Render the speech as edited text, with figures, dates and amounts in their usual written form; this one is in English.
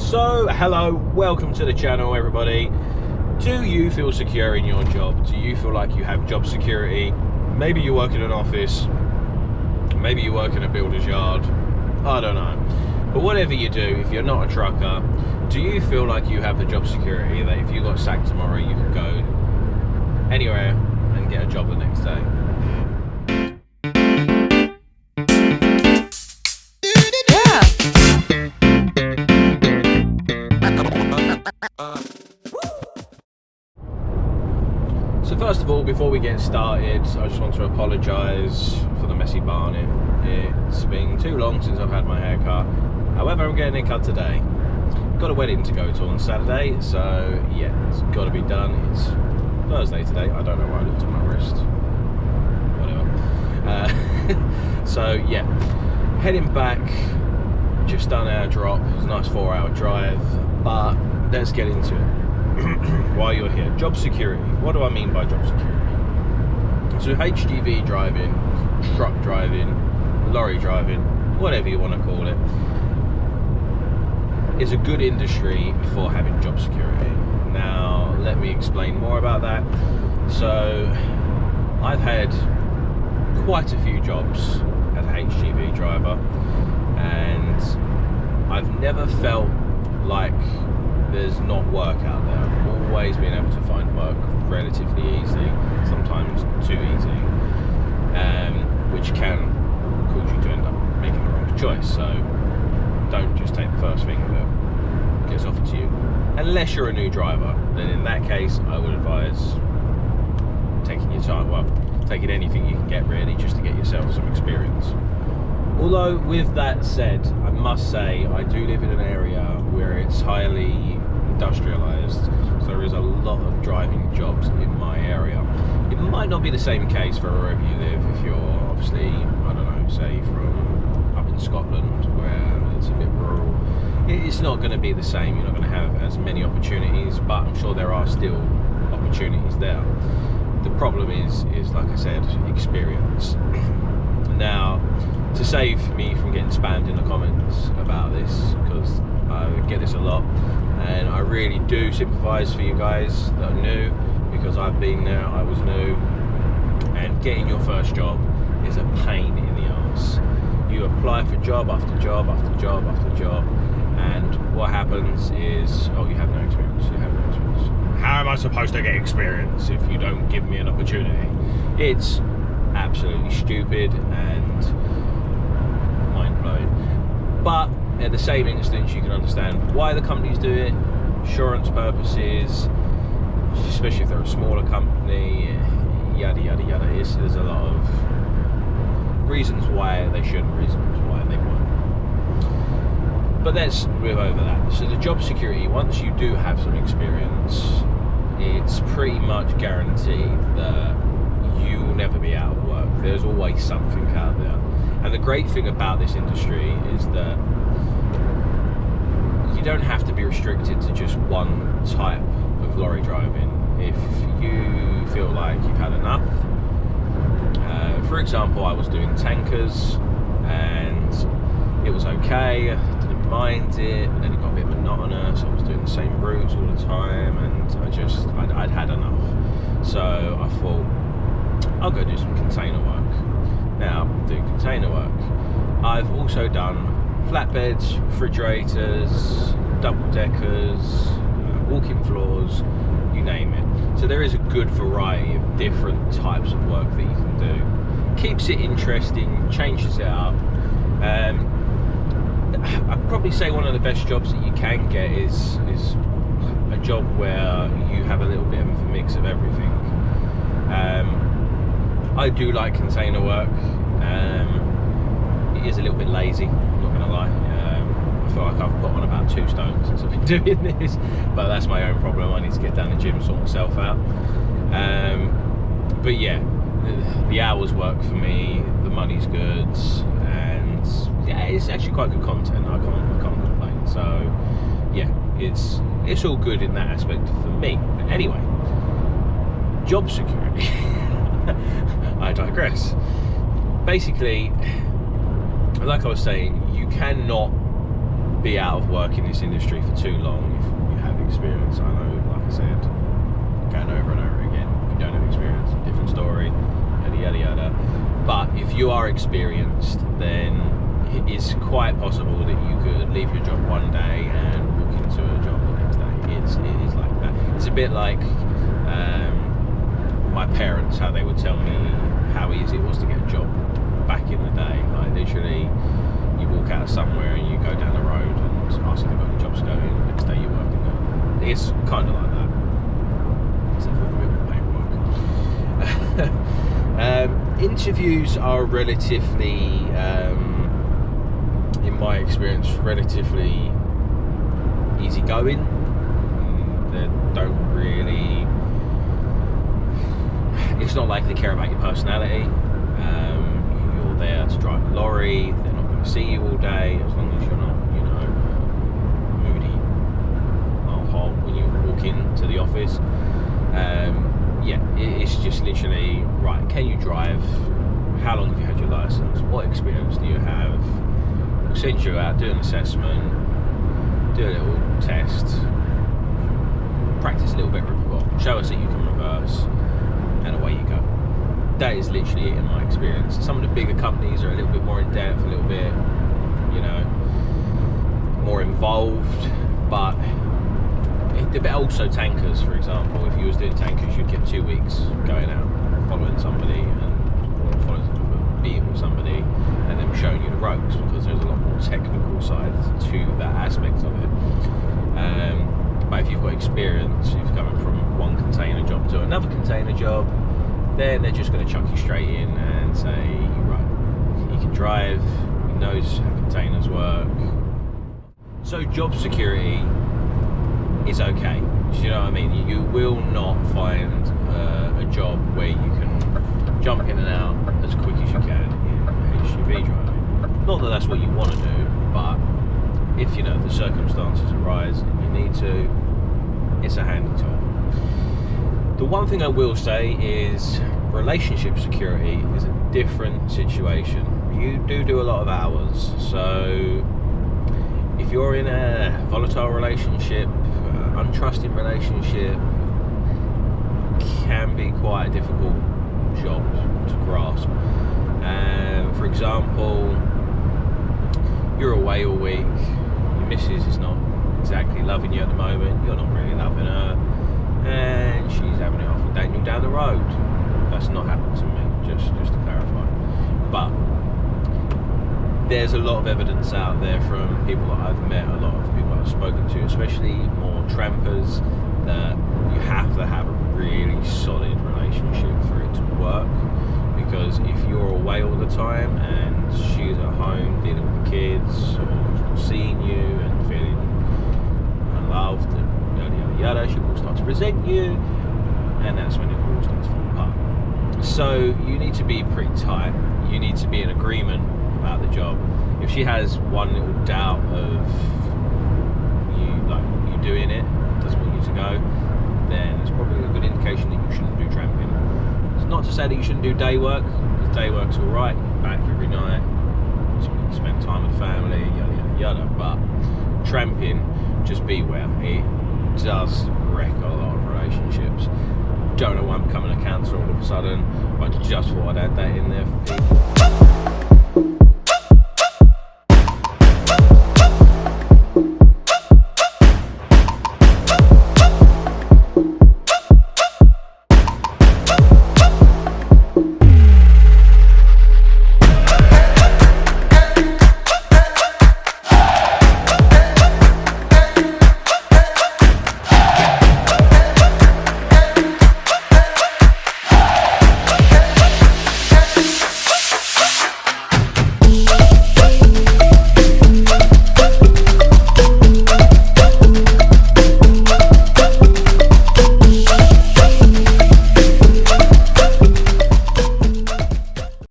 So, hello, welcome to the channel, everybody. Do you feel secure in your job? Do you feel like you have job security? Maybe you work in an office, maybe you work in a builder's yard, I don't know. But whatever you do, if you're not a trucker, do you feel like you have the job security that if you got sacked tomorrow, you could go anywhere and get a job the next day? So first of all, before we get started, I just want to apologise for the messy barnet. It's been too long since I've had my hair cut. However, I'm getting it cut today. Got a wedding to go to on Saturday, so yeah, it's got to be done. It's Thursday today. I don't know why I looked at my wrist. Whatever. So yeah, heading back. Just done our drop. It was a nice 4-hour drive, but let's get into it. While you're here, job security. What do I mean by job security? So HGV driving, truck driving, lorry driving, whatever you want to call it, is a good industry for having job security. Now, let me explain more about that. So, I've had quite a few jobs as a HGV driver, and I've never felt like there's not work out there. I've always been able to find work relatively easy, sometimes too easy, which can cause you to end up making the wrong choice. So don't just take the first thing that gets offered to you. Unless you're a new driver, then in that case I would advise taking your time, well, taking anything you can get really, just to get yourself some experience. Although with that said, I must say I do live in an area where it's highly industrialised, so there is a lot of driving jobs in my area. It might not be the same case for wherever you live. If you're obviously, I don't know, say from up in Scotland where it's a bit rural, it's not going to be the same. You're not going to have as many opportunities, but I'm sure there are still opportunities there. The problem is like I said, experience. Now, to save me from getting spammed in the comments about this, because I get this a lot, and I really do sympathise for you guys that are new, because I've been there, I was new, and getting your first job is a pain in the arse. You apply for job after job after job after job, and what happens is, oh, you have no experience, you have no experience. How am I supposed to get experience if you don't give me an opportunity? It's absolutely stupid and mind-blowing. But at the same instance, you can understand why the companies do it. Insurance purposes, especially if they're a smaller company, yada yada yada. There's a lot of reasons why they shouldn't, reasons why they won't. But let's move over that. So the job security, once you do have some experience, it's pretty much guaranteed that you will never be out of work. There's always something out there. And the great thing about this industry is that you don't have to be restricted to just one type of lorry driving. If you feel like you've had enough, for example, I was doing tankers and it was okay, I didn't mind it, but then it got a bit monotonous. I was doing the same routes all the time, and I'd had enough. So I thought, I'll go do some container work. Now, doing container work, I've also done flatbeds, refrigerators, double-deckers, walk-in floors, you name it. So there is a good variety of different types of work that you can do. Keeps it interesting, changes it up. I'd probably say one of the best jobs that you can get is a job where you have a little bit of a mix of everything. I do like container work. It is a little bit lazy, I'm not gonna lie. I feel like I've put on about 2 stones since I've been doing this, but that's my own problem. I need to get down the gym, sort myself out. But yeah, the hours work for me, the money's good, and yeah, it's actually quite good content. I can't complain. So yeah, it's all good in that aspect for me. But anyway, job security. I digress. Basically, like I was saying, you cannot be out of work in this industry for too long if you have experience. I know, like I said, going over and over again, if you don't have experience, different story, yada yada yada. But if you are experienced, then it is quite possible that you could leave your job one day and walk into a job the next day. It is like that. It's a bit like my parents, how they would tell me how easy it was to get a job back in the day. Like literally, you walk out of somewhere and you go down the road and ask if they've got any jobs going. The next day you're working there. It's kind of like that, except with a bit more paperwork. Interviews are relatively, in my experience, relatively easygoing. They don't really. It's not like they care about your personality. You're there to drive a lorry. They're not going to see you all day as long as you're not, moody or hot when you walk into the office. It's just literally, right, can you drive? How long have you had your license? What experience do you have? We'll send you out, do an assessment, do a little test, practice a little bit, show us that you can reverse, and away you go. That is literally it in my experience. Some of the bigger companies are a little bit more in depth, a little bit, more involved, but also tankers, for example. If you was doing tankers, you'd get 2 weeks going out, following somebody and being with somebody, and then showing you the ropes, because there's a lot more technical side to that aspect of it. But if you've got experience, if you're coming from one container job to another container job, then they're just going to chuck you straight in and say, right, you can drive, he knows how containers work. So job security is okay. Do you know what I mean? You will not find a job where you can jump in and out as quick as you can in HGV driving. Not that that's what you want to do, but if the circumstances arise and you need to, it's a handy tool. The one thing I will say is relationship security is a different situation. You do a lot of hours, so if you're in a volatile relationship, untrusted relationship, can be quite a difficult job to grasp. For example, you're away all week, your missus is not exactly loving you at the moment, you're not really loving her, and she's having it off with Daniel down the road. That's not happened to me, just to clarify. But there's a lot of evidence out there from people that I've met, a lot of people I've spoken to, especially more trampers, that you have to have a really solid relationship for it to work. Because if you're away all the time and she's at home dealing with the kids, or not seeing you and feeling unloved and yada yada yada, she will start to resent you, and that's when it all starts to fall apart. So you need to be pretty tight. You need to be in agreement about the job. If she has one little doubt of you doing it, doesn't want you to go, then it's probably a good indication that you shouldn't do tramping. It's not to say that you shouldn't do day work, because day work's alright, you're back every night, you spend time with family, yada yada yada, but tramping, just beware. It does wreck a lot of relationships. Don't know why I'm becoming a cancer all of a sudden, but just thought I'd add that in there for people.